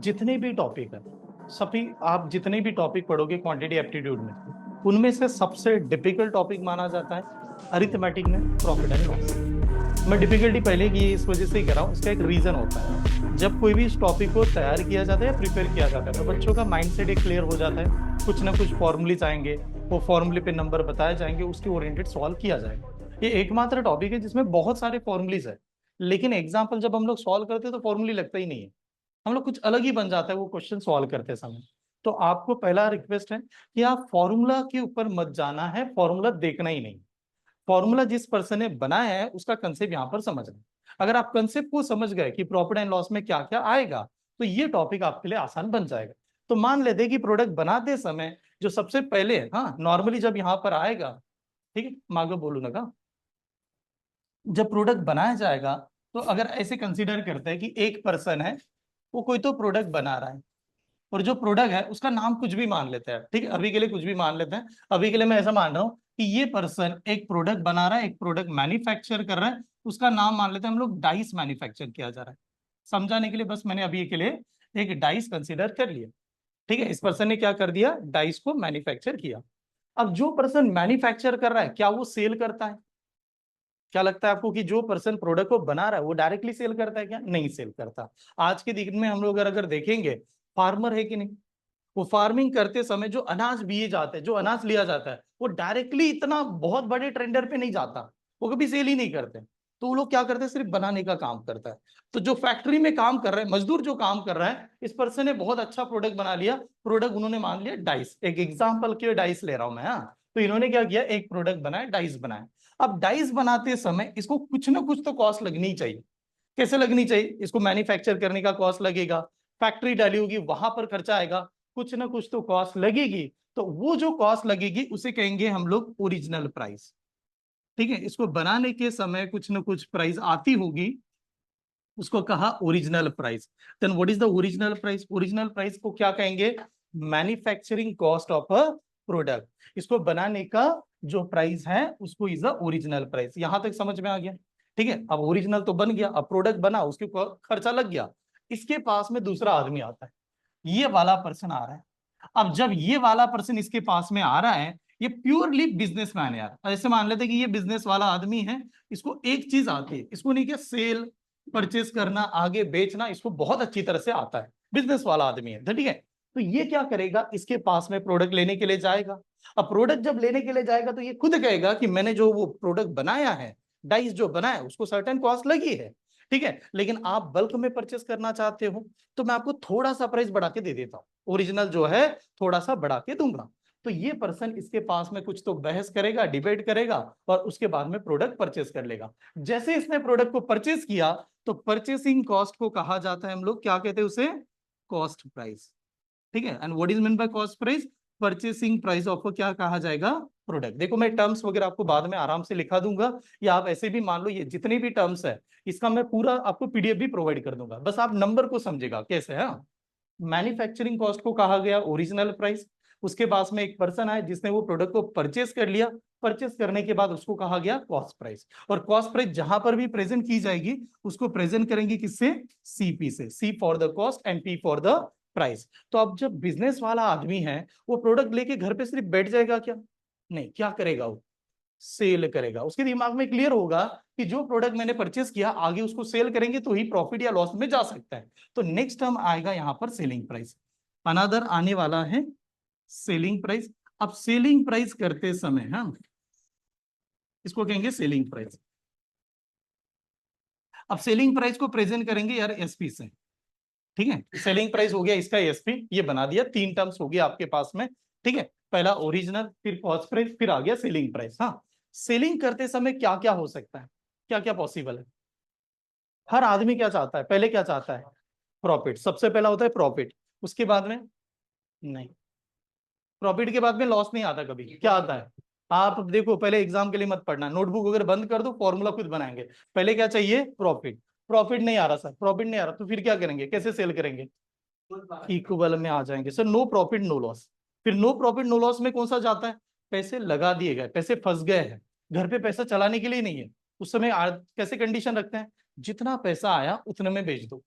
जितने भी टॉपिक है, सभी आप जितने भी टॉपिक पढ़ोगे क्वांटिटी एप्टीट्यूड में, उनमें से सबसे डिफिकल्ट टॉपिक माना जाता है अरिथमेटिक में प्रॉफिट एंड लॉस। मैं डिफिकल्टी पहले की इस वजह से ही कर रहा हूँ, इसका एक रीजन होता है। जब कोई भी इस टॉपिक को तैयार किया जाता है या प्रिपेयर किया जाता है तो बच्चों का माइंडसेट एक क्लियर हो जाता है। कुछ ना कुछ फॉर्मूलेज आएंगे, वो फॉर्मूले पे नंबर बताए जाएंगे, उसके ओरिएंटेड सॉल्व किया जाएगा। ये एकमात्र टॉपिक है जिसमें बहुत सारे फॉर्मूलेज है, लेकिन एग्जाम्पल जब हम लोग सॉल्व करते हैं तो फॉर्मूले लगता ही नहीं है, हम लोग कुछ अलग ही बन जाता है वो क्वेश्चन सॉल्व करते समय। तो आपको पहला रिक्वेस्ट है कि आप फॉर्मूला के ऊपर मत जाना है, फॉर्मूला देखना ही नहीं। फॉर्मूला जिस पर्सन ने बनाया है उसका कंसेप्ट यहाँ पर समझना। अगर आप कंसेप्ट को समझ गए कि प्रॉफिट एंड लॉस में क्या क्या आएगा, तो ये टॉपिक आपके लिए आसान बन जाएगा। तो मान लेते हैं कि प्रोडक्ट बनाते समय जो सबसे पहले, हाँ नॉर्मली जब यहाँ पर आएगा, ठीक है मागो बोलू ना, जब प्रोडक्ट बनाया जाएगा तो अगर ऐसे कंसीडर करते हैं कि एक पर्सन है, वो कोई तो प्रोडक्ट बना रहा है, और जो प्रोडक्ट है उसका नाम कुछ भी मान लेते हैं, ठीक है अभी के लिए कुछ भी मान लेते हैं। अभी के लिए मैं ऐसा मान रहा हूँ कि ये पर्सन एक प्रोडक्ट बना रहा है, एक प्रोडक्ट मैन्युफैक्चर कर रहा है, उसका नाम मान लेते हैं हम लोग डाइस मैन्युफैक्चर किया जा रहा है। समझाने के लिए बस मैंने अभी के लिए एक डाइस कंसीडर कर लिया। ठीक है, इस पर्सन ने क्या कर दिया, डाइस को मैन्युफैक्चर किया। अब जो पर्सन मैन्युफैक्चर कर रहा है क्या वो सेल करता है? क्या लगता है आपको कि जो पर्सन प्रोडक्ट को बना रहा है वो डायरेक्टली सेल करता है? क्या नहीं सेल करता। आज के दिन में हम लोग अगर देखेंगे, फार्मर है कि नहीं, वो फार्मिंग करते समय जो अनाज बीए जाते हैं, जो अनाज लिया जाता है, वो डायरेक्टली इतना बहुत बड़े ट्रेंडर पे नहीं जाता, वो कभी सेल ही नहीं करते। तो वो लोग क्या करते हैं, सिर्फ बनाने का काम करता है। तो जो फैक्ट्री में काम कर रहे हैं मजदूर, जो काम कर रहा है, इस पर्सन ने बहुत अच्छा प्रोडक्ट बना लिया। प्रोडक्ट उन्होंने मान लिया डाइस, एक एग्जाम्पल के डाइस ले रहा हूं मैं, हाँ। तो इन्होंने क्या किया, एक प्रोडक्ट बनाया, डाइस बनाया। अब डाइस बनाते समय इसको कुछ ना कुछ तो कॉस्ट लगनी चाहिए। कैसे लगनी चाहिए, इसको मैन्युफैक्चर करने का कॉस्ट लगेगा, फैक्ट्री डाली होगी वहां पर खर्चा आएगा, कुछ ना कुछ तो कॉस्ट लगेगी। तो वो जो कॉस्ट लगेगी उसे कहेंगे हम लोग ओरिजिनल प्राइस। ठीक है, इसको बनाने के समय कुछ ना कुछ प्राइस आती होगी, उसको कहा original price. Then what is the original price? Original price को क्या कहेंगे, manufacturing cost of a product. इसको बनाने का जो प्राइस है उसको इज द ओरिजिनल प्राइस। यहां तक समझ में आ गया? ठीक है, अब ओरिजिनल तो बन गया, अब प्रोडक्ट बना, उसके खर्चा लग गया। इसके पास में दूसरा आदमी आता है, ये वाला पर्सन आ रहा है। अब जब ये वाला पर्सन इसके पास में आ रहा है, ये प्योरली बिजनेसमैन है यार, ऐसे मान लेते हैं कि ये बिजनेस वाला आदमी है। इसको एक चीज आती है, इसको नहीं क्या, सेल परचेस करना, आगे बेचना, इसको बहुत अच्छी तरह से आता है, बिजनेस वाला आदमी है, ठीक है। तो ये क्या करेगा, इसके पास में प्रोडक्ट लेने के लिए जाएगा। अब प्रोडक्ट जब लेने के लिए जाएगा तो ये खुद कहेगा कि मैंने जो वो प्रोडक्ट बनाया है, डाइस जो बनाया है, उसको सर्टेन कॉस्ट लगी है, ठीक है। लेकिन आप बल्क में परचेस करना चाहते हो तो मैं आपको थोड़ा सा प्राइस बढ़ा के दे देता हूँ, ओरिजिनल जो है थोड़ा सा बढ़ा के दूंगा। तो ये पर्सन इसके पास में कुछ तो बहस करेगा, डिबेट करेगा, और उसके बाद में प्रोडक्ट परचेस कर लेगा। जैसे इसने प्रोडक्ट को परचेस किया तो परचेसिंग कॉस्ट को कहा जाता है, हम लोग क्या कहते हैं उसे, कॉस्ट प्राइस। ठीक है, and what is mean by cost price, purchasing price of क्या कहा जाएगा, प्रोडक्ट। देखो मैं टर्म्स वगैरह आपको बाद में आराम से लिखा दूंगा, या आप ऐसे भी मान लो, ये जितने भी टर्म्स है इसका मैं पूरा आपको पीडीएफ भी प्रोवाइड कर दूंगा, बस आप नंबर को समझेगा कैसे है। मैन्युफैक्चरिंग कॉस्ट को कहा गया ओरिजिनल प्राइस। उसके पास में एक पर्सन आए जिसने वो प्रोडक्ट को परचेस कर लिया, परचेस करने के बाद उसको कहा गया कॉस्ट प्राइस। और कॉस्ट प्राइस जहां पर भी प्रेजेंट की जाएगी उसको प्रेजेंट करेंगे किससे, सीपी से, C for the cost and P for the price. तो अब जब बिजनेस वाला आदमी है वो प्रोडक्ट लेके घर पे सिर्फ बैठ जाएगा क्या? नहीं, क्या करेगा वो, सेल करेगा। उसके दिमाग में क्लियर होगा कि जो प्रोडक्ट मैंने परचेस किया आगे उसको सेल करेंगे तो ही प्रॉफिट या लॉस में जा सकता है। तो नेक्स्ट टर्म आएगा यहां पर सेलिंग प्राइस, अनदर आने वाला है सेलिंग प्राइस। अब सेलिंग प्राइस करते समय हम इसको कहेंगे सेलिंग प्राइस। अब सेलिंग प्राइस को प्रेजेंट करेंगे यार एसपी से। ठीक है, सेलिंग प्राइस हो गया इसका एसपी, ये बना दिया, तीन टर्म्स हो गया आपके पास में। ठीक है, पहला ओरिजिनल, फिर कॉस्ट प्राइस, फिर आ गया सेलिंग प्राइस। हाँ, सेलिंग करते समय क्या क्या हो सकता है, क्या क्या पॉसिबल है? हर आदमी क्या चाहता है, पहले क्या चाहता है, प्रॉफिट। सबसे पहला होता है प्रॉफिट, उसके बाद में नहीं, प्रॉफिट के बाद में लॉस नहीं आता कभी, क्या आता है? आप देखो, पहले एग्जाम के लिए मत पढ़ना, नोटबुक अगर बंद कर दो, फॉर्मूला खुद बनाएंगे। पहले क्या चाहिए, प्रॉफिट। प्रॉफिट नहीं आ रहा सर, प्रॉफिट नहीं आ रहा, तो फिर क्या करेंगे, कैसे सेल करेंगे, इक्वल में आ जाएंगे sir, no profit no loss. फिर नो प्रॉफिट नो लॉस में कौन सा जाता है, पैसे लगा दिए गए, पैसे फंस गए हैं, घर पे पैसा चलाने के लिए नहीं है। उस समय कैसे कंडीशन रखते हैं, जितना पैसा आया उतने में बेच दो,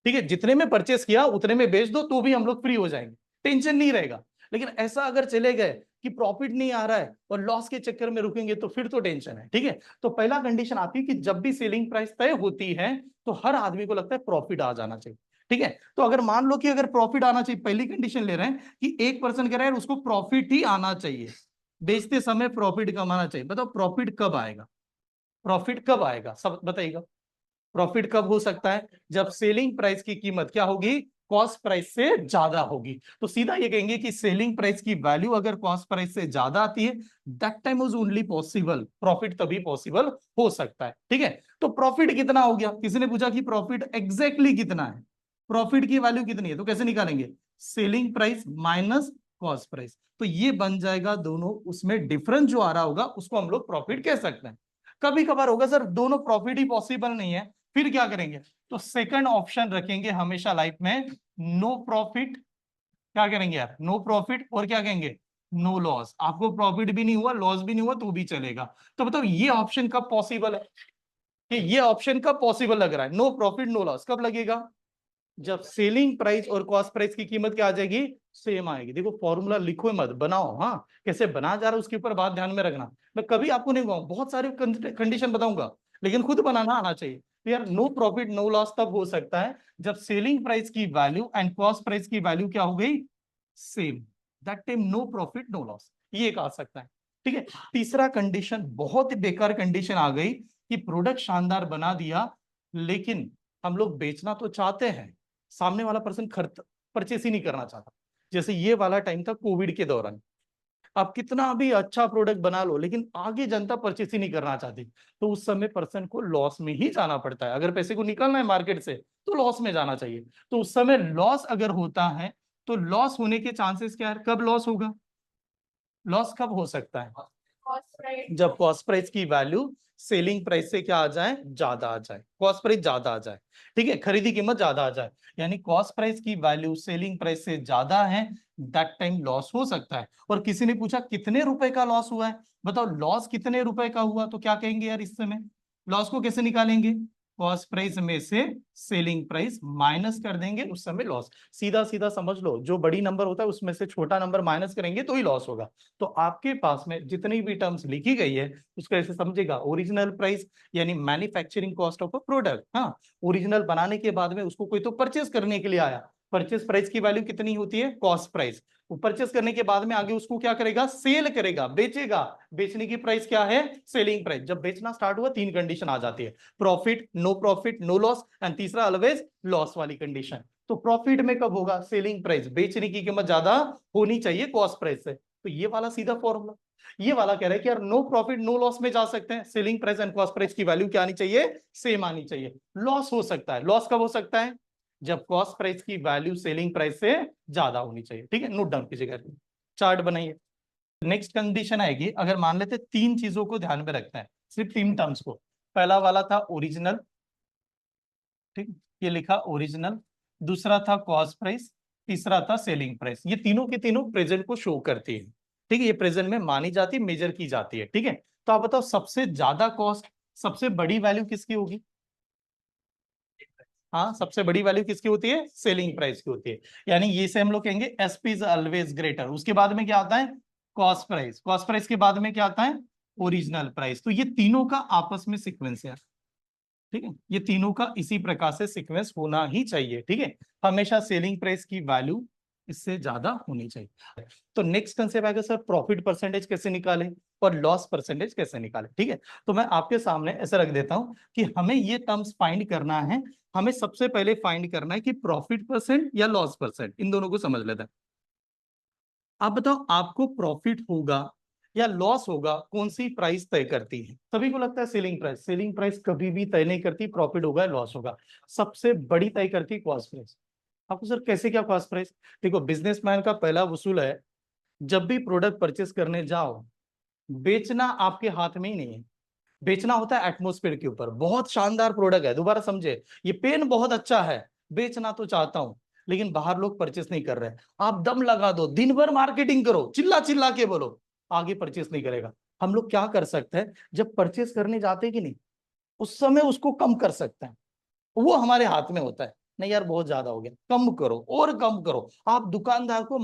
ठीक है, जितने में परचेस किया उतने में बेच दो तो भी हम लोग फ्री हो जाएंगे, टेंशन नहीं रहेगा। लेकिन ऐसा अगर चले गए कि प्रॉफिट नहीं आ रहा है और लॉस के चक्कर में रुकेंगे तो फिर तो टेंशन है। ठीक है, तो पहला कंडीशन आती है कि जब भी सेलिंग प्राइस तय होती है तो हर आदमी को लगता है प्रॉफिट आ जाना चाहिए। ठीक है, तो अगर मान लो कि अगर प्रॉफिट आना चाहिए, पहली कंडीशन ले रहे हैं कि एक पर्सन कह रहा है उसको प्रॉफिट ही आना चाहिए, बेचते समय प्रॉफिट कमाना चाहिए। बताओ प्रॉफिट कब आएगा, प्रॉफिट कब आएगा, सब बताइएगा। प्रॉफिट कब हो सकता है, जब सेलिंग प्राइस की कीमत क्या होगी, कॉस्ट प्राइस से ज्यादा होगी। तो सीधा ये कहेंगे कि सेलिंग प्राइस की वैल्यू अगर कॉस्ट प्राइस से ज्यादा आती है, that time is only possible, profit तभी पॉसिबल हो सकता है। ठीक है, तो प्रॉफिट कितना हो गया, किसी ने पूछा कि प्रॉफिट एग्जैक्टली कितना है, प्रॉफिट की वैल्यू कितनी है, तो कैसे निकालेंगे, selling price minus cost price. तो ये बन जाएगा दोनों, उसमें डिफरेंस जो आ रहा होगा उसको हम लोग प्रॉफिट कह सकते हैं। कभी कभार होगा सर दोनों प्रॉफिट ही पॉसिबल नहीं है, फिर क्या करेंगे, तो सेकंड ऑप्शन रखेंगे हमेशा लाइफ में, नो प्रॉफिट। क्या करेंगे यार, नो प्रॉफिट, और क्या कहेंगे, नो लॉस। आपको प्रॉफिट भी नहीं हुआ लॉस भी नहीं हुआ तो भी चलेगा। तो बताओ ये ऑप्शन कब पॉसिबल है, कि ये ऑप्शन कब पॉसिबल लग रहा है, नो प्रॉफिट नो लॉस कब लगेगा, जब सेलिंग प्राइस और कॉस्ट प्राइस की कीमत क्या आ जाएगी, सेम आएगी। देखो फॉर्मूला लिखो मत, बनाओ। हाँ, कैसे बना जा रहा है उसके ऊपर बात ध्यान में रखना। मैं कभी आपको नहीं कहूंगा, बहुत सारे कंडीशन बताऊंगा, लेकिन खुद बनाना आना चाहिए। तो यार नो प्रॉफिट नो लॉस तब हो सकता है जब सेलिंग प्राइस की वैल्यू एंड कॉस्ट प्राइस की वैल्यू क्या हो गई, same, that time no profit no loss, ये एक आ सकता है। ठीक है, तीसरा कंडीशन बहुत ही बेकार कंडीशन आ गई कि प्रोडक्ट शानदार बना दिया लेकिन हम लोग बेचना तो चाहते हैं, सामने वाला पर्सन खर्च परचेस ही नहीं करना चाहता। जैसे ये वाला टाइम था कोविड के दौरान, आप कितना भी अच्छा प्रोडक्ट बना लो लेकिन आगे जनता परचेस ही नहीं करना चाहती, तो उस समय पर्सन को लॉस में ही जाना पड़ता है। अगर पैसे को निकालना है मार्केट से तो लॉस में जाना चाहिए। तो उस समय लॉस अगर होता है तो लॉस होने के चांसेस क्या है, कब लॉस होगा, लॉस कब हो सकता है, जब कॉस्ट प्राइस की वैल्यू सेलिंग प्राइस से क्या आ जाए, ज्यादा आ जाए, कॉस्ट प्राइस ज्यादा आ जाए। ठीक है, खरीदी कीमत ज्यादा आ जाए, यानी कॉस्ट प्राइस की वैल्यू सेलिंग प्राइस से ज्यादा है, दैट टाइम लॉस हो सकता है। और किसी ने पूछा कितने रुपए का लॉस हुआ है, बताओ लॉस कितने रुपए का हुआ, तो क्या कहेंगे यार इस समय, लॉस को कैसे निकालेंगे, कॉस्ट प्राइस में से सेलिंग प्राइस माइनस कर देंगे, उस समय लॉस। सीधा सीधा समझ लो, जो बड़ी नंबर होता है उसमें से छोटा नंबर माइनस करेंगे तो ही लॉस होगा। तो आपके पास में जितनी भी टर्म्स लिखी गई है उसको ऐसे समझेगा, ओरिजिनल प्राइस यानी manufacturing cost of a product. हाँ, ओरिजिनल बनाने के बाद में उसको कोई तो परचेस करने के लिए आया, परचेस प्राइस की वैल्यू कितनी होती है, कॉस्ट प्राइस। वो परचेस करने के बाद में आगे उसको क्या करेगा, सेल करेगा, बेचेगा, बेचने की प्राइस क्या है, सेलिंग प्राइस। जब बेचना स्टार्ट हुआ तीन कंडीशन आ जाती है, प्रॉफिट नो लॉस, एंड तीसरा ऑलवेज लॉस वाली कंडीशन। तो प्रॉफिट में कब होगा, सेलिंग प्राइस, बेचने की कीमत ज्यादा होनी चाहिए कॉस्ट प्राइस से। तो ये वाला सीधा फॉर्मूला। ये वाला कह रहा है कि यार नो प्रॉफिट नो लॉस में जा सकते हैं, selling price and cost price की वैल्यू क्या आनी चाहिए, सेम आनी चाहिए। लॉस हो सकता है, लॉस कब हो सकता है, जब कॉस्ट प्राइस की वैल्यू सेलिंग प्राइस से ज्यादा होनी चाहिए। ठीक है, नोट डाउन कीजिएगा, चार्ट बनाइए। नेक्स्ट कंडीशन आएगी, अगर मान लेते तीन चीजों को ध्यान में रखते हैं, सिर्फ तीन टर्म्स को। पहला वाला था ओरिजिनल, ठीक, ये लिखा ओरिजिनल, दूसरा था कॉस्ट प्राइस, तीसरा था सेलिंग प्राइस। ये तीनों के तीनों प्रेजेंट को शो करती है। ठीक है, ये प्रेजेंट में मानी जाती है, मेजर की जाती है। ठीक है, तो आप बताओ सबसे ज्यादा कॉस्ट, सबसे बड़ी वैल्यू किसकी होगी, हाँ सबसे बड़ी वैल्यू किसकी होती है, सेलिंग प्राइस की होती है। यानी ये से हम लोग कहेंगे एसपी इज ऑलवेज ग्रेटर। उसके बाद में क्या आता है, कॉस्ट प्राइस, कॉस्ट प्राइस के बाद में क्या आता है, ओरिजिनल प्राइस। तो ये तीनों का आपस में सीक्वेंस है। ठीक है, ये तीनों का इसी प्रकार से सीक्वेंस होना ही चाहिए। ठीक है, हमेशा सेलिंग प्राइस की वैल्यू इससे ज्यादा होनी चाहिए। तो नेक्स्ट कंसेप्ट आएगा सर, प्रॉफिट परसेंटेज कैसे निकालें और लॉस परसेंटेज कैसे निकालें। ठीक है, तो मैं आपके सामने ऐसे रख देता हूं कि हमें ये टर्म्स फाइंड करना है। हमें सबसे पहले फाइंड करना है कि प्रॉफिट परसेंट या लॉस परसेंट, इन दोनों को समझ लेते हैं। आप बताओ आपको प्रॉफिट होगा या लॉस होगा, कौन सी प्राइस तय करती है। सभी को लगता है सेलिंग प्राइस, सेलिंग प्राइस कभी भी तय नहीं करती प्रॉफिट होगा या लॉस होगा, सबसे बड़ी तय करती है कॉस्ट प्राइस। आपको सर कैसे क्या कॉस्ट प्राइस, देखो बिजनेसमैन का पहला वसूल है, जब भी प्रोडक्ट परचेस करने जाओ, बेचना आपके हाथ में ही नहीं है, बेचना होता है एटमोस्फेयर के ऊपर। बहुत शानदार प्रोडक्ट है, दोबारा समझे, ये पेन बहुत अच्छा है, बेचना तो चाहता हूं लेकिन बाहर लोग परचेस नहीं कर रहे, आप दम लगा दो, दिन भर मार्केटिंग करो, चिल्ला चिल्ला के बोलो, आगे परचेस नहीं करेगा। हम लोग क्या कर सकते हैं, जब परचेस करने जाते हैं कि नहीं, उस समय उसको कम कर सकते हैं, वो हमारे हाथ में होता है। नहीं यार बहुत ज्यादा हो गया, कम करो और कम करो। आप दुकानदार को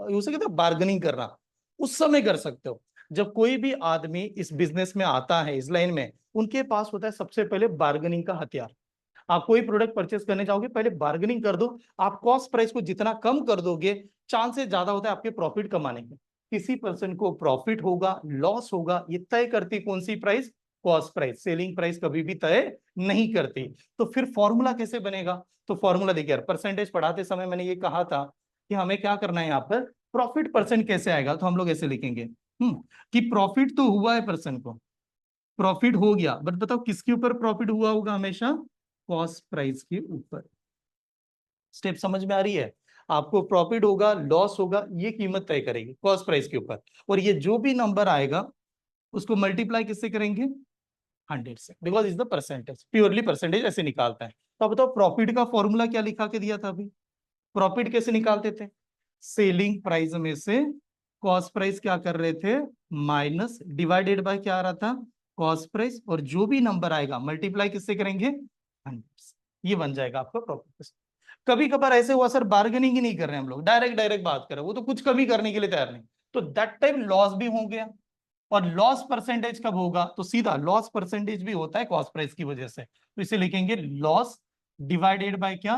उसे कहते हैं बार्गेनिंग करना, उस समय कर सकते हो। जब कोई भी आदमी इस बिजनेस में आता है, इस लाइन में, उनके पास होता है सबसे पहले बार्गेनिंग का हथियार। आप कोई प्रोडक्ट परचेस करने जाओगे, पहले बार्गेनिंग कर दो। आप कॉस्ट प्राइस को जितना कम कर दोगे, चांसेस ज्यादा होता है आपके प्रॉफिट कमाने के। किसी पर्सन को प्रॉफिट होगा, लॉस होगा, ये तय करती कौन सी price? Cost price. Selling price कभी भी तय नहीं करती। तो फिर फॉर्मूला कैसे बनेगा? तो फॉर्मूला देखिए यार, परसेंटेज पढ़ाते समय मैंने ये कहा था कि हमें क्या करना है यहाँ पर, प्रॉफिट परसेंट कैसे आएगा, तो हम लोग ऐसे लिखेंगे कि प्रॉफिट तो हुआ है पर्सन को, प्रॉफिट हो गया, बट बताओ किसके ऊपर प्रॉफिट हुआ होगा? हमेशा कॉस्ट प्राइस के ऊपर। स्टेप समझ में आ रही है? आपको प्रॉफिट होगा, लॉस होगा, ये कीमत तय करेगी कॉस्ट प्राइस के ऊपर। और ये जो भी नंबर आएगा उसको मल्टीप्लाई किससे करेंगे? 100 से, because is the percentage, purely percentage ऐसे निकालता है। तो अब बताओ प्रॉफिट का फॉर्मूला क्या लिखा के दिया था अभी? प्रॉफिट कैसे निकालते थे? सेलिंग प्राइस में से कॉस्ट प्राइस क्या कर रहे थे? माइनस, डिवाइडेड बाय क्या आ रहा था? Cost price. और जो भी नंबर आएगा मल्टीप्लाई किससे करेंगे? 100 से। ये बन जाएगा आपका प्रॉफिट। कभी कभार ऐसे हुआ सर बार्गेनिंग ही नहीं कर रहे हैं हम लोग, डायरेक्ट डायरेक्ट बात कर रहे हैं, वो तो कुछ कमी करने के लिए तैयार नहीं, तो दैट टाइम लॉस भी हो गया। और लॉस परसेंटेज कब होगा? तो सीधा लॉस परसेंटेज भी होता है कॉस्ट प्राइस की वजह से, तो इसे लिखेंगे लॉस डिवाइडेड बाय क्या?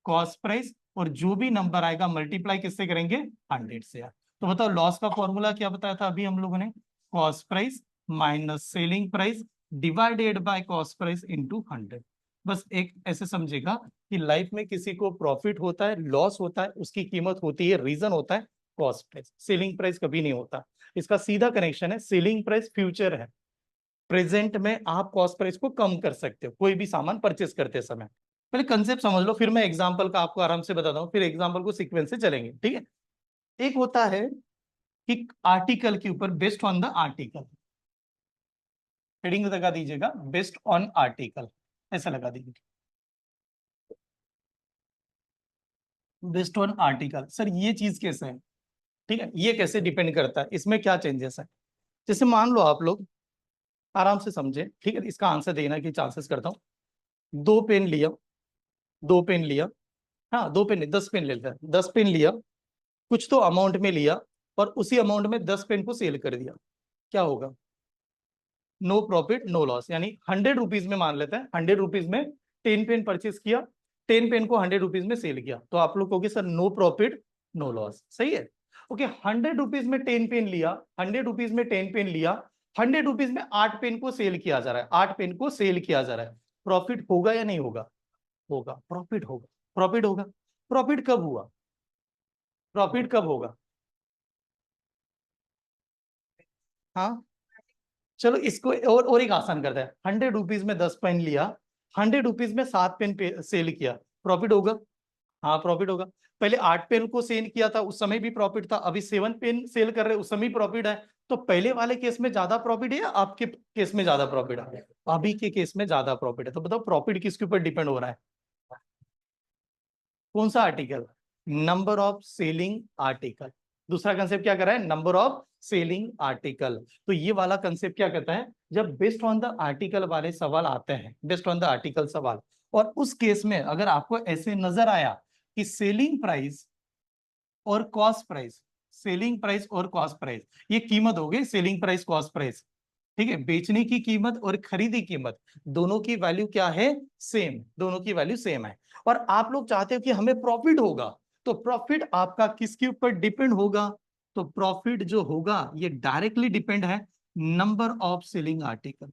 Cost price. और जो भी नंबर आएगा मल्टीप्लाई किससे करेंगे? 100 से यार। तो बताओ लॉस का फॉर्मूला क्या बताया था अभी हम लोगों ने? Cost price minus selling price divided by cost price into 100। बस एक ऐसे समझेगा कि लाइफ में किसी को प्रॉफिट होता है, लॉस होता है, उसकी कीमत होती है, रीजन होता है कॉस्ट प्राइस, सेलिंग प्राइस कभी नहीं होता। इसका सीधा कनेक्शन है, सेलिंग प्राइस फ्यूचर है, प्रेजेंट में आप कॉस्ट प्राइस को कम कर सकते हो कोई भी सामान परचेस करते समय। पहले कंसेप्ट समझ लो, फिर मैं एग्जांपल का आपको आराम से बताता हूँ, फिर एग्जांपल को सीक्वेंस से चलेंगे, ठीक है? एक होता है कि आर्टिकल के ऊपर based on the article, heading लगा दीजिएगा बेस्ड ऑन आर्टिकल, ऐसा लगा दीजिए बेस्ड ऑन आर्टिकल। सर ये चीज कैसे है? ठीक है, ये कैसे डिपेंड करता है, इसमें क्या चेंजेस है? जैसे मान लो आप लोग आराम से समझे, ठीक है, इसका आंसर देना की चांसेस करता हूँ। 2 पेन लिया, 2 पेन लिया, हाँ 2 पेन नहीं 10 पेन ले लेते हैं, 10 पेन लिया, कुछ तो अमाउंट में लिया, और उसी अमाउंट में 10 पेन को सेल कर दिया, क्या होगा? No profit no loss. यानी 100 रुपीज में मान लेते हैं, 100 रुपीज में 10 पेन परचेस किया, 10 पेन को 100 रुपीज में सेल किया, तो आप लोग कहोगे sir no profit no loss, सही है? ओके, 100 रुपीज में 10 पेन लिया, 100 रुपीज में 10 पेन लिया, 100 रुपीज में 8 पेन को सेल किया जा रहा है, 8 पेन को सेल किया जा रहा है, प्रॉफिट होगा या नहीं होगा? होगा, प्रॉफिट होगा, प्रॉफिट होगा। प्रॉफिट कब हुआ? प्रॉफिट कब होगा? हाँ, चलो इसको और एक आसान करते हैं, 100 रुपीज में 10 पेन लिया, 100 रुपीज में 7 पेन सेल किया, प्रॉफिट होगा? हाँ प्रॉफिट होगा। पहले 8 पेन को सेल किया था उस समय भी प्रॉफिट था, अभी 7 पेन सेल कर रहे उस समय प्रॉफिट है। तो पहले वाले केस में ज्यादा प्रॉफिट है या आपके केस में ज्यादा प्रॉफिट है? अभी के केस में ज्यादा प्रॉफिट है। तो बताओ प्रॉफिट किसके ऊपर डिपेंड हो रहा है? कौन सा article? Number of selling article. दूसरा कंसेप्ट क्या कर रहा है? Number of selling article. तो ये वाला कंसेप्ट क्या कहता है? जब बेस्ड ऑन द आर्टिकल वाले सवाल आते हैं, बेस्ड ऑन द आर्टिकल सवाल, और उस केस में अगर आपको ऐसे नजर आया कि सेलिंग प्राइस और कॉस्ट प्राइस, सेलिंग प्राइस और कॉस्ट प्राइस, ये कीमत हो गई सेलिंग प्राइस कॉस्ट प्राइस, ठीक है, बेचने की कीमत और खरीदी कीमत, दोनों की वैल्यू क्या है? सेम, दोनों की वैल्यू सेम है। और आप लोग चाहते हो कि हमें प्रॉफिट होगा, तो प्रॉफिट आपका किसके ऊपर डिपेंड होगा? तो प्रॉफिट जो होगा ये डायरेक्टली डिपेंड है नंबर ऑफ सेलिंग आर्टिकल,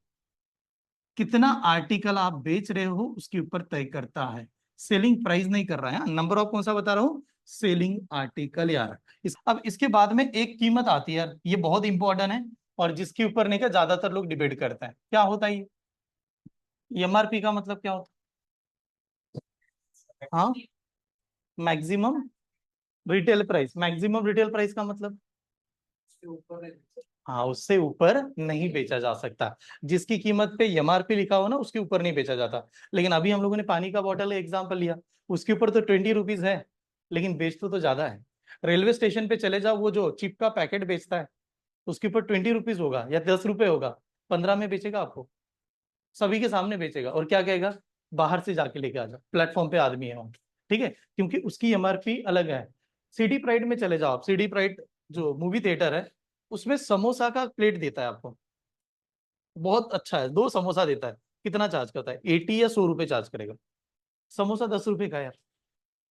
कितना आर्टिकल आप बेच रहे हो उसके ऊपर तय करता है, सेलिंग प्राइस नहीं कर रहा है। नंबर ऑफ कौन सा बता रहा हूं? सेलिंग आर्टिकल यार। अब इसके बाद में एक कीमत आती है यार, ये बहुत इंपॉर्टेंट है, और जिसके ऊपर नहीं का ज्यादातर लोग डिबेट करते हैं, क्या होता है ये? एमआरपी का मतलब क्या होता है? हाँ, maximum retail price, maximum retail price का मतलब? हाँ, उससे ऊपर नहीं बेचा जा सकता। जिसकी कीमत पे एमआरपी लिखा हो ना उसके ऊपर नहीं बेचा जाता। लेकिन अभी हम लोगों ने पानी का बॉटल एग्जांपल लिया, उसके ऊपर तो 20 रुपीज है, लेकिन बेच तो ज्यादा है। रेलवे स्टेशन पे चले जाओ, वो जो चिप का पैकेट बेचता है उसके ऊपर 20 रुपीज होगा या 10 रुपए होगा, 15 में बेचेगा आपको, सभी के सामने बेचेगा, और क्या कहेगा? बाहर से जाके लेके आ जा, प्लेटफॉर्म पे आदमी है वहाँ, ठीक है, क्योंकि उसकी एमआरपी अलग है। सीडी प्राइड में चले जाओ आप, सीडी प्राइड जो मूवी थिएटर है उसमें समोसा का प्लेट देता है आपको, बहुत अच्छा है, 2 समोसा देता है, कितना चार्ज करता है, 80 या 100 रुपए चार्ज करेगा। समोसा 10 रुपए का यार,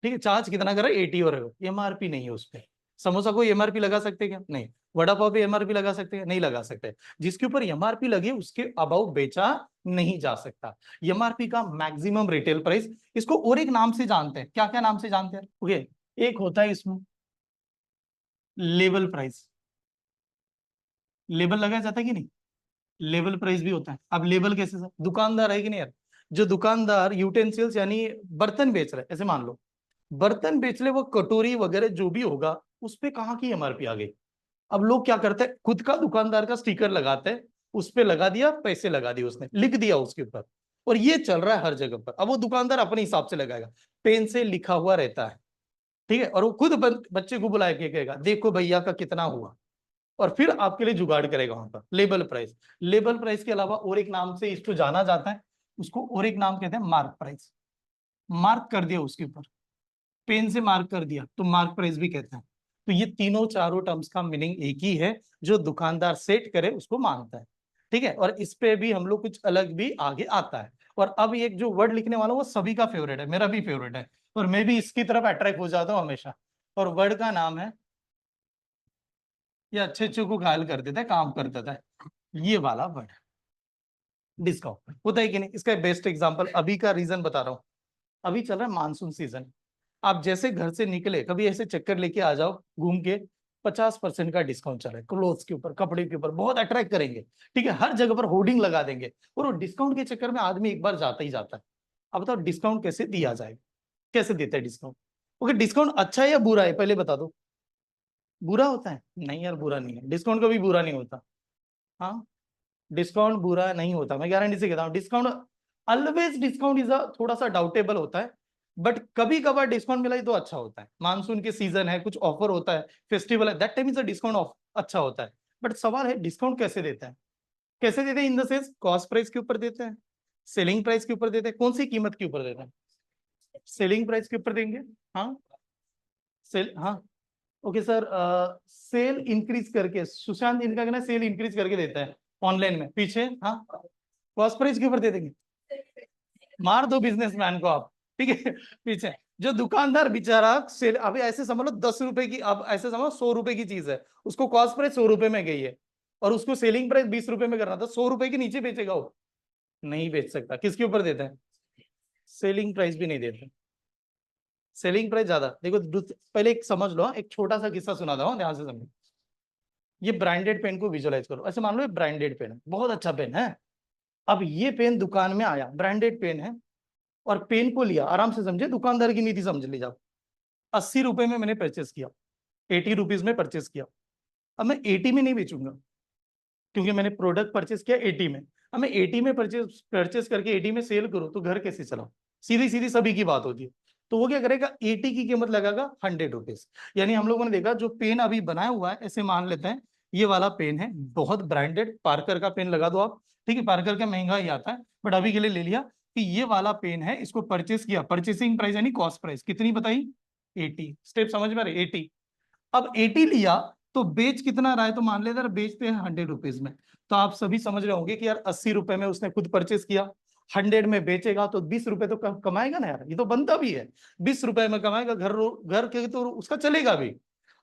ठीक है, चार्ज कितना कर रहा है, 80 और एमआरपी नहीं है उस पर। समोसा को एमआरपी लगा सकते हैं क्या, नहीं। वड़ा पाव पे एमआरपी लगा सकते हैं, नहीं लगा सकते। जिसके ऊपर एमआरपी लगी उसके अबाउ बेचा नहीं जा सकता। एमआरपी का मैक्सिमम रिटेल प्राइस, इसको और एक नाम से जानते हैं, क्या क्या नाम से जानते हैं, ओके। एक होता है इसमें लेवल प्राइस, लेबल लगाया जाता है कि नहीं, लेवल प्राइस भी होता है। अब लेवल कैसे सर, दुकानदार है कि नहीं यार, जो दुकानदार यूटेंसिल्स यानी बर्तन बेच रहे हैं, ऐसे मान लो बर्तन बेच ले, वो कटोरी वगैरह जो भी होगा उस पे कहाँ की एमआरपी आ गई। अब लोग क्या करते हैं, खुद का दुकानदार का स्टिकर लगाते हैं, उस पे लगा दिया, पैसे लगा दिए उसने, लिख दिया उसके ऊपर, और ये चल रहा है हर जगह पर। अब वो दुकानदार अपने हिसाब से लगाएगा, पेन से लिखा हुआ रहता है, ठीक है, और वो खुद बच्चे को बुला के कहेगा देखो भैया का कितना हुआ, और फिर आपके लिए जुगाड़ करेगा वहां पर लेबल प्राइस। लेबल प्राइस के अलावा और एक नाम से इसको जाना जाता है, उसको और एक नाम कहते हैं मार्क प्राइस। मार्क कर दिया उसके ऊपर, पेन से मार्क कर दिया तो मार्क प्राइस भी कहते हैं। तो ये तीनों चारों टर्म्स का मीनिंग एक ही है, जो दुकानदार सेट करे उसको मानता है, ठीक है। और इस पे भी हम लोग कुछ अलग भी आगे आता है। और अब एक जो वर्ड लिखने वाला वो सभी का फेवरेट है, मेरा भी फेवरेट है, और मैं भी इसकी तरफ अट्रैक्ट हो जाता हूँ हमेशा। और वर्ड का नाम है, ये अच्छे अच्छे को घायल कर देता है, काम कर देता है, ये वाला वर्ड, डिस्काउंट होता है कि नहीं। इसका बेस्ट एग्जांपल अभी का रीजन बता रहा हूँ, अभी चल रहा है मानसून सीजन। आप जैसे घर से निकले, कभी ऐसे चक्कर लेके आ जाओ घूम के, 50% का डिस्काउंट चल रहा है क्लोथ्स के ऊपर, कपड़े के ऊपर, बहुत अट्रैक्ट करेंगे, ठीक है, हर जगह पर होर्डिंग लगा देंगे, और वो डिस्काउंट के चक्कर में आदमी एक बार जाता ही जाता है। अब बताओ डिस्काउंट कैसे दिया जाएगा, कैसे देते हैं डिस्काउंट, ओके। डिस्काउंट अच्छा है या बुरा है पहले बता दो, बुरा होता है, नहीं यार बुरा नहीं है, डिस्काउंट कभी बुरा नहीं होता। हाँ, डिस्काउंट बुरा नहीं होता, मैं गारंटी से कहता हूँ। डिस्काउंट ऑलवेज, डिस्काउंट इज थोड़ा सा डाउटेबल होता है, बट कभी कभार डिस्काउंट मिला तो अच्छा होता है। मानसून के सीजन है, कुछ ऑफर होता है, फेस्टिवल है, that time is a discount of अच्छा होता है। बट सवाल है डिस्काउंट कैसे देता है, कैसे देते हैं, in the sense cost price के ऊपर देते हैं, सेलिंग प्राइस के ऊपर देते हैं, कौन सी कीमत के ऊपर देते हैं, सेलिंग प्राइस के ऊपर देंगे। हाँ, सेल, हाँ, ओके सर, सेल इंक्रीज करके, सुशांत इनका कहना है सेल इंक्रीज करके देता है ऑनलाइन में, पीछे हाँ, कॉस्ट प्राइस के ऊपर दे देंगे, मार दो बिजनेसमैन को आप, ठीक है। पीछे जो दुकानदार बेचारा सेल, अभी ऐसे समझ लो 10 रुपए की, अब ऐसे समझ 100 रुपए की चीज है, उसको कॉस्ट प्राइस 100 रुपए में गई है, और उसको सेलिंग प्राइस 20 रुपए में करना था, 100 रुपए के नीचे बेचेगा वो, नहीं बेच सकता। किसके ऊपर देते हैं, सेलिंग प्राइस भी नहीं देते, सेलिंग प्राइस ज्यादा देखो। पहले एक समझ लो, एक छोटा सा किस्सा सुना था, ध्यान से समझो। ये ब्रांडेड पेन को विजुअलाइज करो, ऐसे मान लो ये ब्रांडेड पेन है, बहुत अच्छा पेन है। अब ये पेन दुकान में आया, ब्रांडेड पेन है, और पेन को लिया, आराम से समझे, दुकानदार की नीति समझ लीजिए आप। 80 रुपए में मैंने परचेस किया, 80 रुपीज में परचेस किया। अब मैं 80 में नहीं बेचूंगा, क्योंकि मैंने प्रोडक्ट परचेस किया 80 में। अब मैं 80 में परचेस परचेस करके 80 में सेल करूं तो घर कैसे चलाऊं, सीधी सीधी सभी की बात होती है। तो वो क्या करेगा, 80 की कीमत लगाएगा 100 रुपीज। यानी हम लोगों ने देखा, जो पेन अभी बनाया हुआ है, ऐसे मान लेते हैं ये वाला पेन है, बहुत ब्रांडेड, पार्कर का पेन लगा दो आप, ठीक है, पार्कर का महंगा ही आता है, बट अभी के लिए ले लिया कि ये वाला पेन है, इसको परचेस किया, परचेसिंग प्राइस यानी कॉस्ट प्राइस कितनी बताई, 80, स्टेप समझ में आ रही, 80। अब 80 लिया तो बेच कितना रहा है, तो मान लेते बेचते हैं 100 रुपीज में। तो आप सभी समझ रहे होंगे कि यार 80 रुपए में उसने खुद परचेस किया, 100 में बेचेगा तो 20 रुपए तो कमाएगा ना यार, ये तो बनता भी है, 20 रुपए में कमाएगा, घर घर के तो उसका चलेगा भी।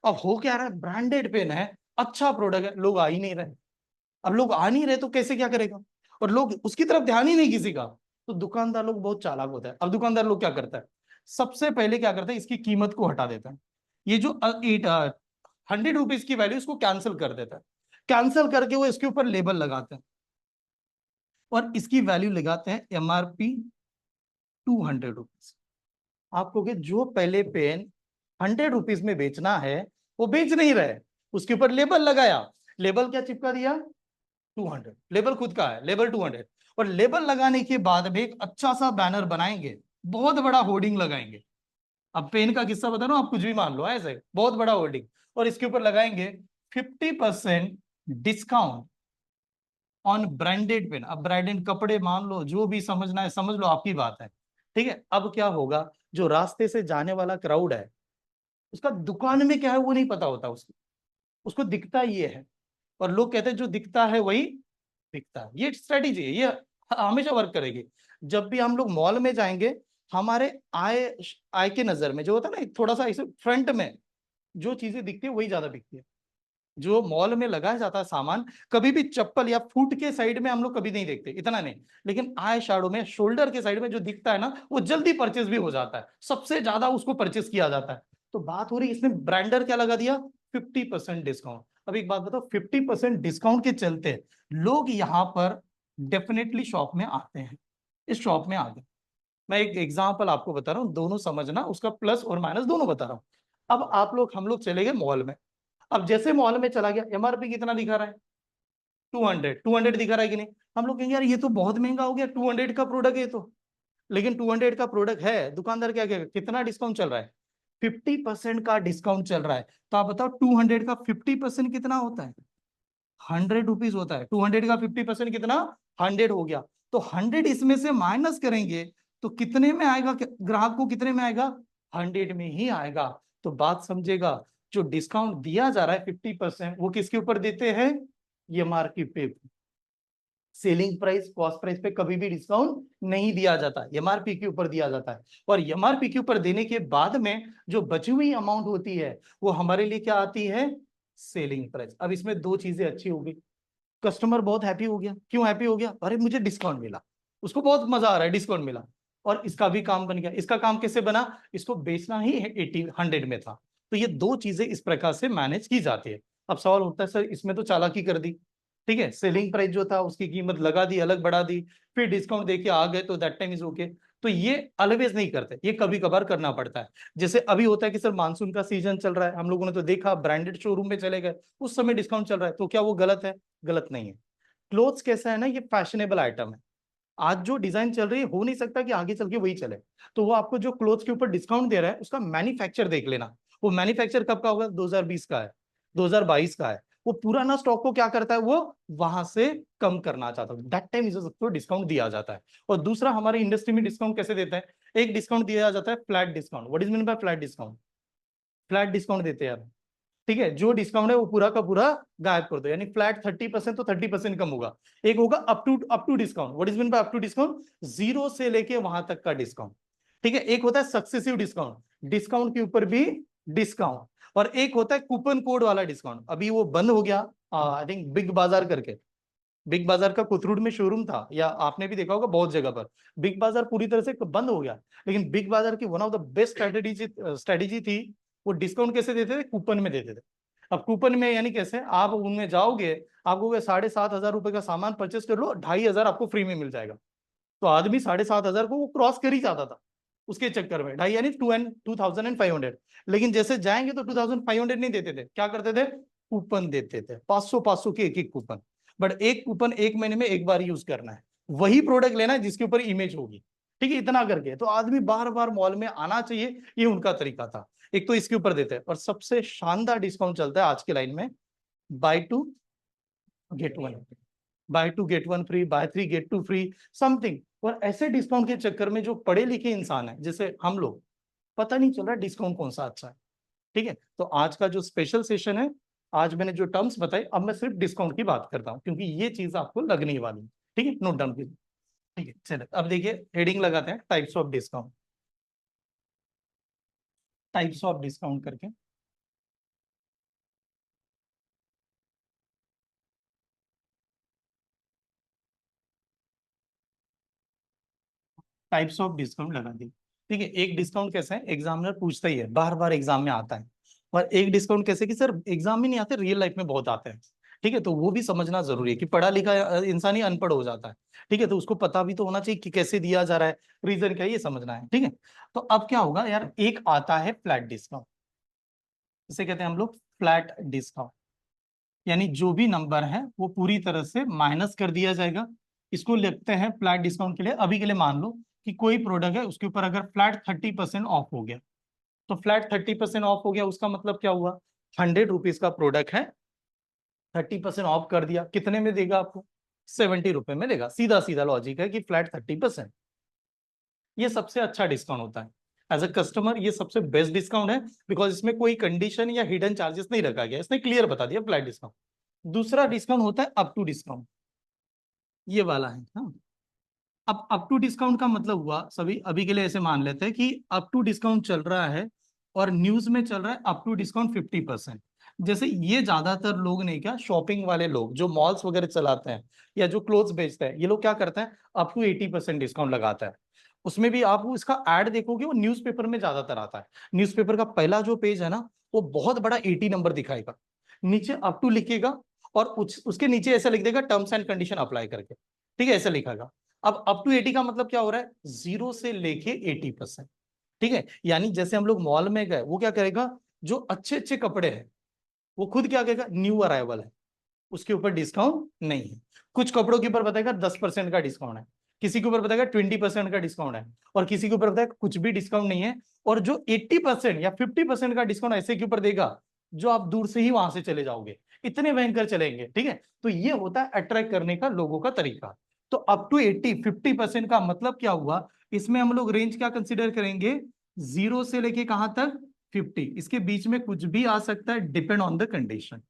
अब हो क्या रहा है, ब्रांडेड पेन है, अच्छा प्रोडक्ट है, लोग आ ही नहीं रहे। अब लोग आ नहीं रहे तो कैसे क्या करेगा, और लोग उसकी तरफ ध्यान ही नहीं किसी का। तो दुकानदार लोग बहुत चालाक होता है। अब दुकानदार लोग क्या करता है, सबसे पहले क्या करता है, इसकी कीमत को हटा देता है। ये जो 100 रुपीज की वैल्यू, इसको कैंसिल कर देता है, कैंसिल करके वो इसके ऊपर लेबल लगाते हैं, और इसकी वैल्यू लगाते हैं एमआरपी 200 रुपीज। आपको कि जो पहले पेन 100 रुपीज में बेचना है वो बेच नहीं रहे, उसके ऊपर लेबल लगाया, लेबल क्या चिपका दिया, 200, लेबल खुद का है, लेबल 200। और लेबल लगाने के बाद में एक अच्छा सा बैनर बनाएंगे, बहुत बड़ा होर्डिंग लगाएंगे। अब पेन का किस्सा बता रहा हूं, आप कुछ भी मान लो, ऐसे बहुत बड़ा होर्डिंग, और इसके ऊपर लगाएंगे 50% डिस्काउंट ऑन ब्रांडेड पेन। अब ब्रांडेड कपड़े मान लो, जो भी समझना है समझ लो, आपकी बात है। ठीक है, अब क्या होगा, जो रास्ते से जाने वाला क्राउड है, उसका दुकान में क्या है वो नहीं पता होता उसको, उसको दिखता ये है। और लोग कहते हैं जो दिखता है वही दिखता है। ये स्ट्रेटेजी है, ये हमेशा वर्क करेगी। जब भी हम लोग मॉल में जाएंगे, हमारे आय आय के नजर में जो होता है ना, थोड़ा सा इसे फ्रंट में जो चीजें दिखती है वही ज्यादा दिखती है। जो मॉल में लगाया जाता है सामान, कभी भी चप्पल या फुट के साइड में हम लोग कभी नहीं देखते, इतना नहीं। लेकिन आई शैडो में शोल्डर के साइड में जो दिखता है ना, वो जल्दी परचेस भी हो जाता है, सबसे ज्यादा उसको परचेस किया जाता है। तो बात हो रही, इसने ब्रांडर क्या लगा दिया, 50% डिस्काउंट। अब एक बात बताओ, 50% डिस्काउंट के चलते लोग यहाँ पर डेफिनेटली शॉप में आते हैं, इस शॉप में आ गए। मैं एक एग्जाम्पल आपको बता रहा हूँ, दोनों समझना, उसका प्लस और माइनस दोनों बता रहा हूँ। अब आप लोग, हम लोग चले गए मॉल में। अब जैसे मॉल में चला गया, एमआरपी कितना दिखा रहा है, 200 दिखा रहा है कि नहीं। हम लोग कहेंगे यार ये तो बहुत महंगा हो गया, 200 का प्रोडक्ट है तो। लेकिन 200 का प्रोडक्ट है, दुकानदार क्या कहेगा, कितना डिस्काउंट चल रहा है, 50% का डिस्काउंट चल रहा है। तो आप बताओ 200 का 50% कितना होता है, 100 रुपीज होता है। 200 का 50% कितना, 100 हो गया। तो 100 इसमें से माइनस करेंगे तो कितने में आएगा, ग्राहक को कितने में आएगा, 100 में ही आएगा। तो बात समझेगा, जो डिस्काउंट दिया जा रहा है 50%, वो किसके ऊपर देते हैं, एमआरपी पे। सेलिंग प्राइस, कॉस्ट प्राइस पे कभी भी डिस्काउंट नहीं दिया जाता, एमआरपी के ऊपर दिया जाता है। और एमआरपी के ऊपर देने के बाद में जो बची हुई अमाउंट होती है, वो हमारे लिए क्या आती है, सेलिंग प्राइस। अब इसमें दो चीजें अच्छी होगी, कस्टमर बहुत हैप्पी हो गया। क्यों हैप्पी हो गया, अरे मुझे डिस्काउंट मिला, उसको बहुत मजा आ रहा है, डिस्काउंट मिला। और इसका भी काम बन गया। इसका काम कैसे बना, इसको बेचना ही 100 में था। तो ये दो चीजें इस प्रकार से मैनेज की जाती है। अब सवाल उठता है, सर इसमें तो चालाकी कर दी। ठीक है, सेलिंग प्राइस जो था उसकी कीमत लगा दी, अलग बढ़ा दी, फिर डिस्काउंट देके आ गए, तो दैट टाइम इज ओके। तो ये ऑलवेज नहीं करते, ये कभी कभार करना पड़ता है। जैसे अभी होता है कि सर मानसून का सीजन चल रहा है, हम लोगों ने तो देखा, ब्रांडेड शोरूम में चले गए, उस समय डिस्काउंट चल रहा है, तो क्या वो गलत है, गलत नहीं है। क्लोथ्स कैसा है ना, ये फैशनेबल आइटम है। आज जो डिजाइन चल रही है, हो नहीं सकता कि आगे चल के वही चले। तो वो आपको जो क्लोथ्स के ऊपर डिस्काउंट दे रहा है, उसका मैन्युफैक्चर देख लेना। वो मैन्युफैक्चर कब का होगा, 2020 का है, 2022 का है। वो पुराना स्टॉक को क्या करता है, वो वहां से कम करना चाहता है, दैट टाइम इसको डिस्काउंट दिया जाता है। और दूसरा, हमारी इंडस्ट्री में डिस्काउंट कैसे देते हैं, एक डिस्काउंट दिया जाता है flat discount. What is mean bye flat discount, flat discount देते हैं यार। ठीक है, जो डिस्काउंट है वो पूरा का पूरा गायब कर दो, यानी फ्लैट 30%, तो 30% कम होगा। एक होगा up to discount. What is mean by up to discount, zero से लेके वहां तक का डिस्काउंट। ठीक है, एक होता है सक्सेसिव डिस्काउंट, डिस्काउंट के ऊपर भी डिस्काउंट। और एक होता है कूपन कोड वाला डिस्काउंट, अभी वो बंद हो गया, आई थिंक बिग बाजार करके। बिग बाजार का कोथरूड में शोरूम था, या आपने भी देखा होगा बहुत जगह पर। बिग बाजार पूरी तरह से बंद हो गया, लेकिन बिग बाजार की one of the best strategy थी, वो डिस्काउंट कैसे देते थे, कूपन में देते थे। अब कूपन में यानी कैसे, आप उनमें जाओगे, आपको 7,500 रुपए का सामान परचेस कर लो, 2,500 आपको फ्री में मिल जाएगा। तो आदमी 7,500 को वो क्रॉस कर ही जाता था, उसके चक्कर में, ढाई यानी 2,500। लेकिन जैसे जाएंगे तो 2,500 नहीं देते थे, क्या करते थे, कूपन देते थे, 500 के एक एक कूपन। बट एक कूपन एक महीने में एक बार यूज करना है, वही प्रोडक्ट लेना है जिसके ऊपर इमेज होगी। ठीक है, इतना करके तो आदमी बार बार मॉल में आना चाहिए, ये उनका तरीका था। एक तो इसके ऊपर देते हैं, और सबसे शानदार डिस्काउंट चलता है आज के लाइन में, buy two get one, buy two get one free, buy three get two free, something. और ऐसे डिस्काउंट के चक्कर में जो पढ़े लिखे इंसान है, जैसे हम लोग, पता नहीं चल रहा डिस्काउंट कौन सा अच्छा है। ठीक है, तो आज का जो स्पेशल सेशन है, आज मैंने जो टर्म्स बताए, अब मैं सिर्फ डिस्काउंट की बात करता हूं, क्योंकि ये चीज आपको लगने वाली है। ठीक है, नोट डाउन कीजिए। ठीक है, चलो अब देखिए, हेडिंग लगाते हैं, types of discount, types of discount करके। टाइप्स ऑफ डिस्काउंट लगा दी। ठीक है, एक डिस्काउंट कैसा है, एग्जामिनर पूछता ही है, बार बार एग्जाम में आता है। और एक डिस्काउंट कैसे कि सर एग्जाम में नहीं आते, रियल लाइफ में बहुत आते हैं। ठीक है, तो वो भी समझना जरूरी है कि पढ़ा लिखा इंसान ही अनपढ़ हो जाता है। ठीक है, तो उसको पता भी तो होना चाहिए कि कैसे दिया जा रहा है, रीजन क्या है, ये समझना है। ठीक है, तो अब क्या होगा यार, एक आता है फ्लैट डिस्काउंट, इसे कहते हैं हम लोग फ्लैट डिस्काउंट। यानी जो भी नंबर है वो पूरी तरह से माइनस कर दिया जाएगा। इसको लिखते हैं फ्लैट डिस्काउंट के लिए। अभी के लिए मान लो कि कोई प्रोडक्ट है, उसके ऊपर अगर फ्लैट 30% ऑफ हो गया, तो फ्लैट 30% ऑफ हो गया, उसका मतलब क्या हुआ, 100 रुपीज का प्रोडक्ट है, 30% ऑफ कर दिया, कितने में देगा आपको, ₹70 में देगा। सीधा सीधा लॉजिक है कि फ्लैट 30%, ये सबसे अच्छा डिस्काउंट होता है। एज अ कस्टमर ये सबसे बेस्ट डिस्काउंट है, बिकॉज इसमें कोई कंडीशन या हिडन चार्जेस नहीं रखा गया, इसने क्लियर बता दिया फ्लैट डिस्काउंट। दूसरा डिस्काउंट होता है अप टू डिस्काउंट, ये वाला है। हाँ, अब अप टू डिस्काउंट का मतलब हुआ, सभी अभी के लिए ऐसे मान लेते हैं कि अप टू डिस्काउंट चल रहा है और न्यूज में चल रहा है अप टू डिस्काउंट 50%। जैसे ये ज्यादातर लोग नहीं, क्या शॉपिंग वाले लोग जो मॉल्स वगैरह चलाते हैं या जो क्लोथ्स बेचते हैं, ये लोग क्या करते हैं, अप टू 80% डिस्काउंट लगाता है। उसमें भी आप वो इसका ऐड देखोगे, वो न्यूज़पेपर में ज्यादातर आता है। न्यूज़पेपर का पहला जो पेज है ना, वो बहुत बड़ा 80 नंबर दिखाएगा, नीचे अप टू लिखेगा और उसके नीचे ऐसा लिख देगा टर्म्स एंड कंडीशन अप्लाई करके, ठीक है, ऐसा लिखेगा। अब अप टू 80 का मतलब क्या हो रहा है, 0 से लेके 80%, ठीक है। यानी जैसे हम लोग मॉल में गए, वो क्या करेगा, जो अच्छे अच्छे कपड़े हैं वो खुद क्या कहेगा, न्यू अराइवल है, उसके ऊपर डिस्काउंट नहीं है। कुछ कपड़ों के ऊपर बताएगा 10% का डिस्काउंट है, किसी के ऊपर बताएगा 20% का डिस्काउंट है, और किसी के ऊपर बताएगा कुछ भी डिस्काउंट नहीं है। और जो 80% या 50% का डिस्काउंट ऐसे के ऊपर देगा जो आप दूर से ही वहां से चले जाओगे, इतने भयंकर चलेंगे, ठीक है। तो ये होता है अट्रैक्ट करने का लोगों का तरीका। तो अप टू 50% का मतलब क्या हुआ, इसमें हम लोग रेंज क्या कंसिडर करेंगे, 0 से लेके कहां तक, 50, इसके बीच में कुछ भी आ सकता है, डिपेंड ऑन द कंडीशन,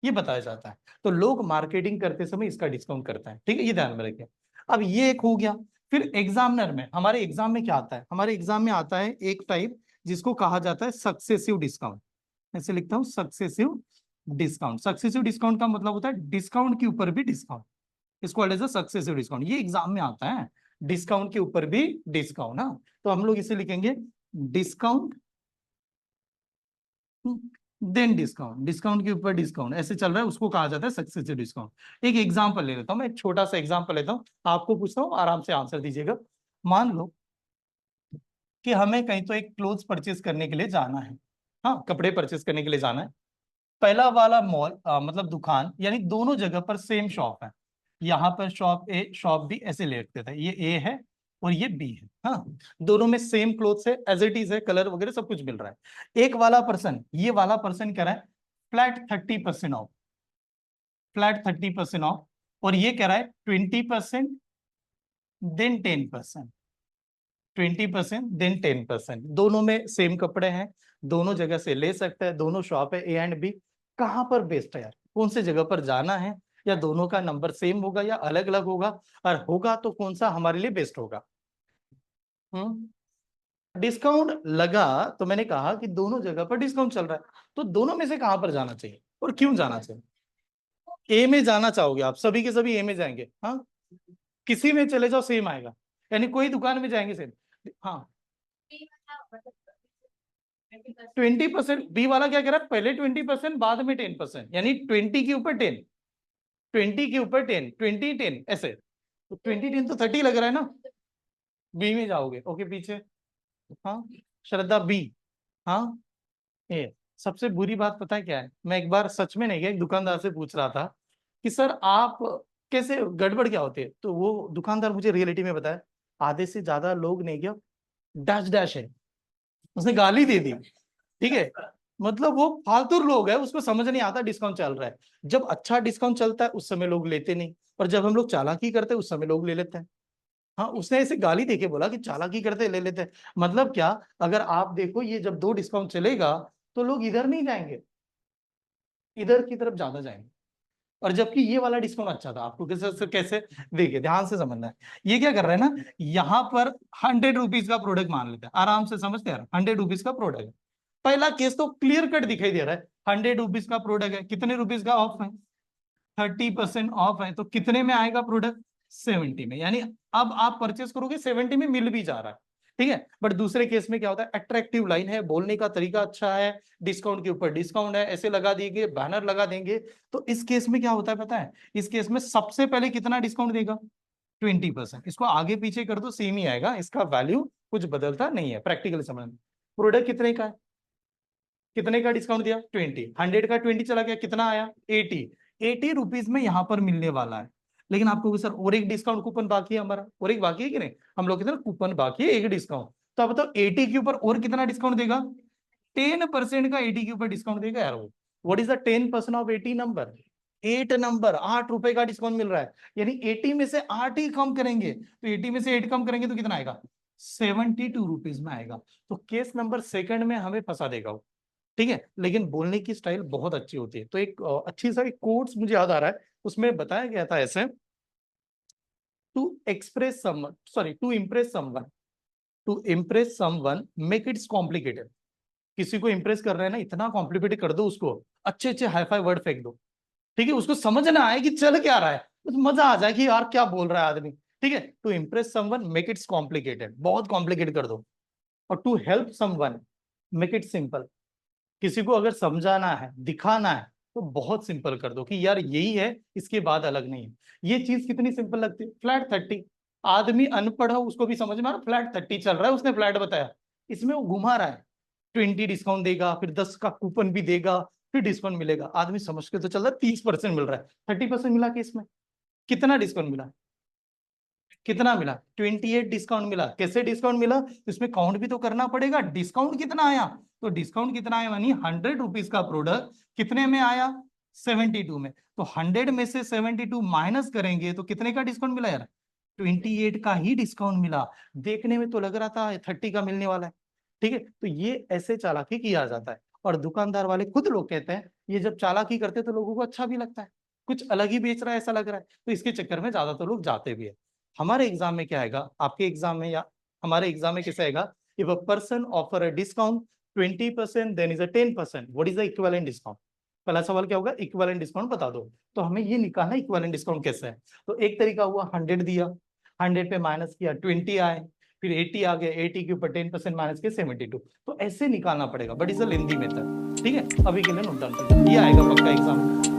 ये बताया जाता है। तो लोग मार्केटिंग करते समय इसका डिस्काउंट करते हैं, ठीक है, ये ध्यान में रखें। अब ये एक हो गया। फिर एग्जामिनर में, हमारे एग्जाम में क्या आता है, हमारे एग्जाम में आता है एक टाइप जिसको कहा जाता है सक्सेसिव डिस्काउंट। ऐसे लिखता हूं, सक्सेसिव डिस्काउंट। सक्सेसिव डिस्काउंट का मतलब होता है डिस्काउंट के ऊपर भी डिस्काउंट, इसको एज अ सक्सेसिव डिस्काउंट, ये एग्जाम में आता है, डिस्काउंट के ऊपर भी डिस्काउंट। हाँ, तो हम लोग इसे लिखेंगे डिस्काउंट देन डिस्काउंट, डिस्काउंट के ऊपर डिस्काउंट ऐसे चल रहा है, उसको कहा जाता है सक्सेसिव डिस्काउंट। एक एग्जांपल ले लेता हूं मैं, एक छोटा सा एग्जांपल लेता हूं, आपको पूछता हूं, आराम से आंसर दीजिएगा। मान लो कि हमें कहीं तो एक क्लोथ्स परचेज करने के लिए जाना है, हाँ, कपड़े परचेज करने के लिए जाना है। पहला वाला मॉल मतलब दुकान, यानी दोनों जगह पर सेम शॉप है, यहाँ पर शॉप ए शॉप बी ऐसे लेते थे, ये ए है और ये बी है, हाँ, दोनों में सेम क्लोथ्स है, एज इट इज है, कलर वगैरह सब कुछ मिल रहा है। एक वाला पर्सन, ये वाला पर्सन कह रहा है फ्लैट 30% ऑफ, फ्लैट 30% ऑफ, और ये कह रहा है 20% देन 10%, 20% देन 10%। दोनों में सेम कपड़े हैं, दोनों जगह से ले सकते हैं, दोनों शॉप है ए एंड बी। कहां पर बेस्ट है यार, कौन से जगह पर जाना है, या दोनों का नंबर सेम होगा या अलग अलग होगा, और होगा तो कौन सा हमारे लिए बेस्ट होगा। डिस्काउंट लगा तो मैंने कहा कि दोनों जगह पर डिस्काउंट चल रहा है, तो दोनों में से कहां पर जाना चाहिए और क्यों जाना चाहिए। ए में जाना चाहोगे आप, सभी के सभी ए में जाएंगे, हाँ, किसी में चले जाओ सेम आएगा, यानी कोई दुकान में जाएंगे सेम। हाँ, 20%, बी वाला क्या कह रहा है, पहले 20% बाद में 10%, यानी 20 के ऊपर 10, 20 के ऊपर 10, 20 10 ऐसे, तो 20 10 तो 30 लग रहा है ना, बी में जाओगे, ओके पीछे। हाँ, श्रद्धा बी। हाँ, ए। सबसे बुरी बात पता है क्या है, मैं एक बार सच में नहीं गया, एक दुकानदार से पूछ रहा था कि सर आप कैसे, गड़बड़ क्या होती है, तो वो दुकानदार मुझे रियलिटी में बताया, आधे से ज्यादा लोग नहीं गया, डैश डैश है, उसने गाली दे दी, ठीक है। मतलब वो फालतू लोग है, उसको समझ नहीं आता डिस्काउंट चल रहा है। जब अच्छा डिस्काउंट चलता है उस समय लोग लेते नहीं, और जब हम लोग चालाकी करते हैं उस समय लोग ले लेते हैं। हाँ, उसने ऐसे गाली देके बोला कि चालाकी करते ले लेते हैं, मतलब क्या, अगर आप देखो ये जब दो डिस्काउंट चलेगा तो लोग इधर नहीं जाएंगे, इधर की तरफ ज्यादा जाएंगे। और जबकि ये वाला डिस्काउंट अच्छा था, आपको कैसे कैसे, देखिए ध्यान से समझना है। ये क्या कर रहा है ना, यहाँ पर 100 रुपीज का प्रोडक्ट मान लेते हैं, आराम से समझते हैं, 100 रुपीज का प्रोडक्ट है। पहला केस तो क्लियर कट दिखाई दे रहा है, 100 रुपीज का प्रोडक्ट है, कितने रुपीज का ऑफ है, 30% ऑफ है, तो कितने में आएगा प्रोडक्ट, 70 में, यानी अब आप परचेस करोगे 70 में मिल भी जा रहा है, ठीक है। बट दूसरे केस में क्या होता है, अट्रैक्टिव लाइन है, बोलने का तरीका अच्छा है, डिस्काउंट के ऊपर डिस्काउंट है, ऐसे लगा देंगे, बैनर लगा देंगे, तो इस केस में क्या होता है पता है, इस केस में सबसे पहले कितना डिस्काउंट देगा, 20%। इसको आगे पीछे कर दो सेम ही आएगा, इसका वैल्यू कुछ बदलता नहीं है, प्रैक्टिकली समझ। प्रोडक्ट कितने का है, कितने का डिस्काउंट दिया, 20, 100 का 20 चला गया, कितना आया, 80 रुपीज में यहाँ पर मिलने वाला है। लेकिन आपको सर और एक डिस्काउंट कूपन बाकी है हमारा, और एक बाकी है कि नहीं, हम लोग कितना कूपन बाकी है, एक डिस्काउंट, तो अब बताओ 80 के ऊपर और कितना डिस्काउंट देगा, 10% का 80 के ऊपर डिस्काउंट देगा यार वो। What is the 10% of 80 number, 8 number, 8 रुपए का डिस्काउंट मिल रहा है, यानी 80 में से 8 ही कम करेंगे, तो 80 में से 8 कम करेंगे तो कितना आएगा, 72 रुपीज में आएगा। तो केस नंबर सेकंड में हमें फंसा देगा वो, ठीक है, लेकिन बोलने की स्टाइल बहुत अच्छी होती है। तो एक अच्छी सा एक कोट्स मुझे याद आ रहा है, उसमें बताया गया था ऐसे, to express someone, sorry, to impress someone, to impress someone make its complicated. किसी को इंप्रेस कर रहे हैं ना, इतना कॉम्प्लिकेटेड कर दो उसको, अच्छे अच्छे हाईफाई वर्ड फेंक दो, ठीक है, उसको समझ ना आए कि चल क्या रहा है, तो मजा आ जाए कि यार क्या बोल रहा है आदमी, ठीक है। To impress someone make its complicated, बहुत कॉम्प्लिकेटेड कर दो। और to help someone make it simple, किसी को अगर समझाना है, दिखाना है, तो बहुत सिंपल कर दो कि यार यही है, इसके बाद अलग नहीं है। ये चीज कितनी सिंपल लगती है, फ्लैट 30, आदमी अनपढ़ हो उसको भी समझ में आ रहा, फ्लैट 30 चल रहा है, उसने फ्लैट बताया, इसमें वो घुमा रहा है, 20 डिस्काउंट देगा, फिर 10 का कूपन भी देगा, फिर डिस्काउंट मिलेगा, आदमी समझ के तो चल रहा है 30% मिल रहा है, 30% मिला कि इसमें कितना डिस्काउंट मिला, कितना मिला, 28 डिस्काउंट मिला। कैसे डिस्काउंट मिला, तो इसमें काउंट भी तो करना पड़ेगा, डिस्काउंट कितना आया, तो डिस्काउंट कितना आया, यानी 100 रुपीज का प्रोडक्ट कितने में आया, 72 में। तो 100 में से 72 माइनस करेंगे तो कितने का डिस्काउंट मिला यार, 28 का ही डिस्काउंट मिला। देखने में तो लग रहा था 30 का मिलने वाला है, ठीक है। तो ये ऐसे चालाकी किया जाता है, और दुकानदार वाले खुद लोग कहते हैं ये जब चालाकी करते हैं तो लोगों को अच्छा भी लगता है, कुछ अलग ही बेच रहा है ऐसा लग रहा है, तो इसके चक्कर में ज्यादातर लोग जाते भी है। हमारे एग्जाम में क्या आएगा, आपके एग्जाम में या हमारे एग्जाम में कैसे आएगा, if a person offer a discount 20% then is a 10%, what is the equivalent discount. पहला सवाल क्या होगा, इक्विवेलेंट डिस्काउंट बता दो। तो हमें ये निकालना इक्विवेलेंट डिस्काउंट कैसे है। तो एक तरीका हुआ 100 दिया, 100 पे माइनस किया 20 आए, फिर 80 आ गया, 80 के ऊपर 10% माइनस के 72, तो ऐसे निकालना पड़ेगा, but is a lengthy method, ठीक है। अभी के लिए नोट डाउन कीजिए, ये आएगा पक्का एग्जाम में।